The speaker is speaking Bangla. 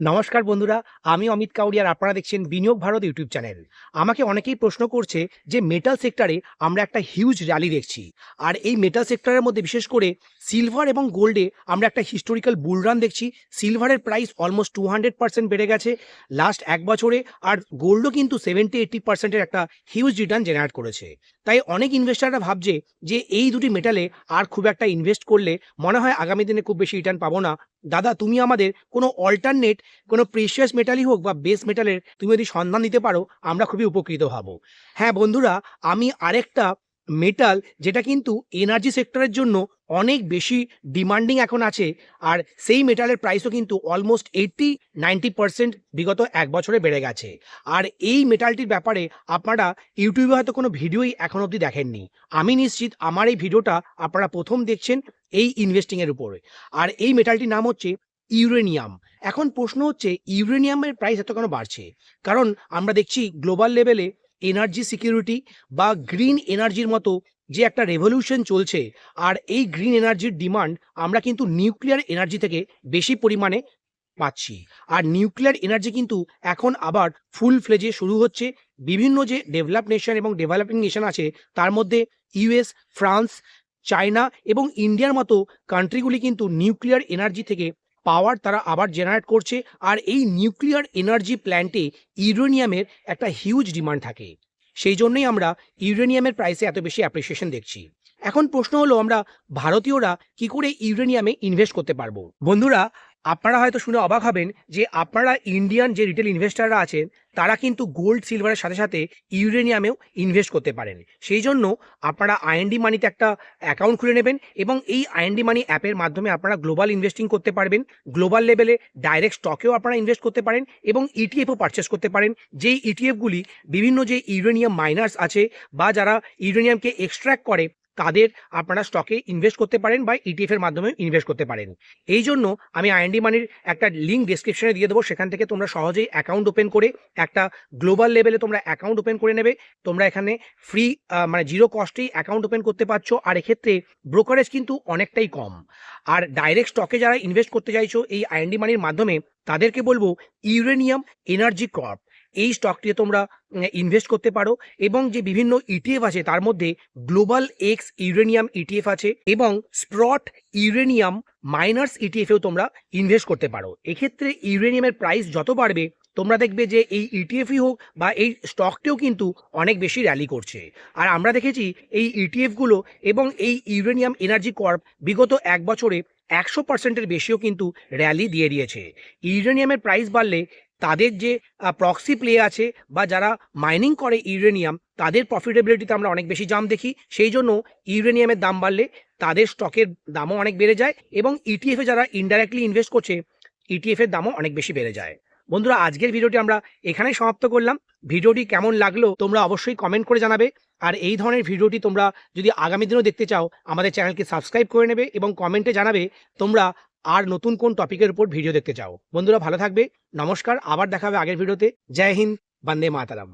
নমস্কার বন্ধুরা, আমি অমিত কাউরিয়া আর আপনারা দেখছেন বিনিয়োগ ভারত ইউটিউব চ্যানেল। আমাকে অনেকেই প্রশ্ন করছে যে মেটাল সেক্টরে আমরা একটা হিউজ র্যালি দেখছি। আর এই মেটাল সেক্টরের মধ্যে বিশেষ করে সিলভার এবং গোল্ডে আমরা একটা হিস্টোরিক্যাল বুল রান দেখছি। সিলভারের প্রাইস অলমোস্ট 200% বেড়ে গেছে লাস্ট এক বছরে, আর গোল্ডও কিন্তু 70-80%-এর একটা হিউজ রিটার্ন জেনারেট করেছে। তাই অনেক ইনভেস্টাররা ভাবছে যে এই দুটি মেটালে আর খুব একটা ইনভেস্ট করলে মনে হয় আগামী দিনে খুব বেশি রিটার্ন পাবো না। দাদা, তুমি আমাদের কোনো অল্টারনেট, কোনো প্রিশিয়াস মেটালই হোক বা বেস মেটালের তুমি যদি সন্ধান দিতে পারো, আমরা খুবই উপকৃত হব। হ্যাঁ বন্ধুরা, আমি আরেকটা মেটাল যেটা কিন্তু এনার্জি সেক্টরের জন্য অনেক বেশি ডিমান্ডিং এখন আছে, আর সেই মেটালের প্রাইসও কিন্তু অলমোস্ট 80-90% বিগত এক বছরে বেড়ে গেছে। আর এই মেটালটির ব্যাপারে আপনারা ইউটিউবে হয়তো কোনো ভিডিওই এখন অবধি দেখেননি। আমি নিশ্চিত আমার এই ভিডিওটা আপনারা প্রথম দেখছেন এই ইনভেস্টিংয়ের উপরে। আর এই মেটালটির নাম হচ্ছে ইউরেনিয়াম। এখন প্রশ্ন হচ্ছে ইউরেনিয়ামের প্রাইস এত কেন বাড়ছে? কারণ আমরা দেখছি গ্লোবাল লেভেলে এনার্জি সিকিউরিটি বা গ্রিন এনার্জির মতো যে একটা রেভলিউশন চলছে, আর এই গ্রিন এনার্জির ডিমান্ড আমরা কিন্তু নিউক্লিয়ার এনার্জি থেকে বেশি পরিমাণে পাচ্ছি। আর নিউক্লিয়ার এনার্জি কিন্তু এখন আবার ফুল ফ্লেজে শুরু হচ্ছে। বিভিন্ন যে ডেভেলপ নেশন এবং ডেভেলপিং নেশন আছে তার মধ্যে ইউএস, ফ্রান্স, চায়না এবং ইন্ডিয়ার মতো কান্ট্রিগুলি কিন্তু নিউক্লিয়ার এনার্জি থেকে পাওয়ার তারা আবার জেনারেট করছে। আর এই নিউক্লিয়ার এনার্জি প্ল্যান্টে ইউরেনিয়ামের একটা হিউজ ডিমান্ড থাকে। সেই জন্যই আমরা ইউরেনিয়ামের প্রাইসে এত বেশি অ্যাপ্রিসিয়েশন দেখছি। এখন প্রশ্ন হলো, আমরা ভারতীয়রা কি করে ইউরেনিয়ামে ইনভেস্ট করতে পারবো? বন্ধুরা, আপনারা হয়তো শুনে অবাক হবেন যে আপনারা ইন্ডিয়ান যে রিটেল ইনভেস্টাররা আছেন তারা কিন্তু গোল্ড সিলভারের সাথে সাথে ইউরেনিয়ামেও ইনভেস্ট করতে পারেন। সেই জন্য আপনারা আইএনডি মানিতে একটা অ্যাকাউন্ট খুলে নেবেন এবং এই আইএনডি মানি অ্যাপের মাধ্যমে আপনারা গ্লোবাল ইনভেস্টিং করতে পারবেন। গ্লোবাল লেভেলে ডাইরেক্ট স্টকেও আপনারা ইনভেস্ট করতে পারেন এবং ইটিএফও পারচেস করতে পারেন। যেই ইটিএফগুলি বিভিন্ন যে ইউরেনিয়াম মাইনার্স আছে বা যারা ইউরেনিয়ামকে এক্সট্র্যাক্ট করে তাদের আপনারা স্টকে ইনভেস্ট করতে পারেন বা ইটিএফ এর মাধ্যমে ইনভেস্ট করতে পারেন। এই জন্য আমি আইএনডি মানির একটা লিঙ্ক ডেসক্রিপশনে দিয়ে দেবো, সেখান থেকে তোমরা সহজেই অ্যাকাউন্ট ওপেন করে একটা গ্লোবাল লেভেলে তোমরা অ্যাকাউন্ট ওপেন করে নেবে। তোমরা এখানে ফ্রি মানে জিরো কস্টেই অ্যাকাউন্ট ওপেন করতে পারছো, আর এক্ষেত্রে ব্রোকারেজ কিন্তু অনেকটাই কম। আর ডাইরেক্ট স্টকে যারা ইনভেস্ট করতে চাইছো এই আইএনডি মানির মাধ্যমে, তাদেরকে বলবো ইউরেনিয়াম এনার্জি কর্প এই স্টকটিতে তোমরা ইনভেস্ট করতে পারো। এবং যে বিভিন্ন ইটিএফ আছে তার মধ্যে গ্লোবাল এক্স ইউরেনিয়াম ইটিএফ আছে এবং স্প্রট ইউরেনিয়াম মাইনার্স ইটিএফেও তোমরা ইনভেস্ট করতে পারো। এক্ষেত্রে ইউরেনিয়ামের প্রাইস যত বাড়বে তোমরা দেখবে যে এই ইটিএফই হোক বা এই স্টকটিও কিন্তু অনেক বেশি র্যালি করছে। আর আমরা দেখেছি এই ইটিএফগুলো এবং এই ইউরেনিয়াম এনার্জি কর্প বিগত এক বছরে 100%-এর বেশিও কিন্তু র্যালি দিয়ে দিয়েছে। ইউরেনিয়ামের প্রাইস বাড়লে তাদের যে প্রক্সি প্লে আছে বা যারা মাইনিং করে ইউরেনিয়াম তাদের প্রফিটেবিলিটিতে আমরা অনেক বেশি জাম্প দেখি। সেই জন্য ইউরেনিয়ামের দাম বাড়লে তাদের স্টকের দামও অনেক বেড়ে যায় এবং ইটিএফে যারা ইনডাইরেক্টলি ইনভেস্ট করছে ইটিএফের দামও অনেক বেশি বেড়ে যায়। বন্ধুরা, আজকের ভিডিওটি আমরা এখানেই সমাপ্ত করলাম। ভিডিওটি কেমন লাগলো তোমরা অবশ্যই কমেন্ট করে জানাবে। আর এই ধরনের ভিডিওটি তোমরা যদি আগামী দিনেও দেখতে চাও আমাদের চ্যানেলকে সাবস্ক্রাইব করে নেবে এবং কমেন্টে জানাবে তোমরা আর নতুন কোন টপিকের উপর ভিডিও দেখতে চাও। বন্ধুরা ভালো থাকবে, নমস্কার, আবার দেখা হবে আগের ভিডিওতে। জয় হিন্দ, বন্দে মাতারাম।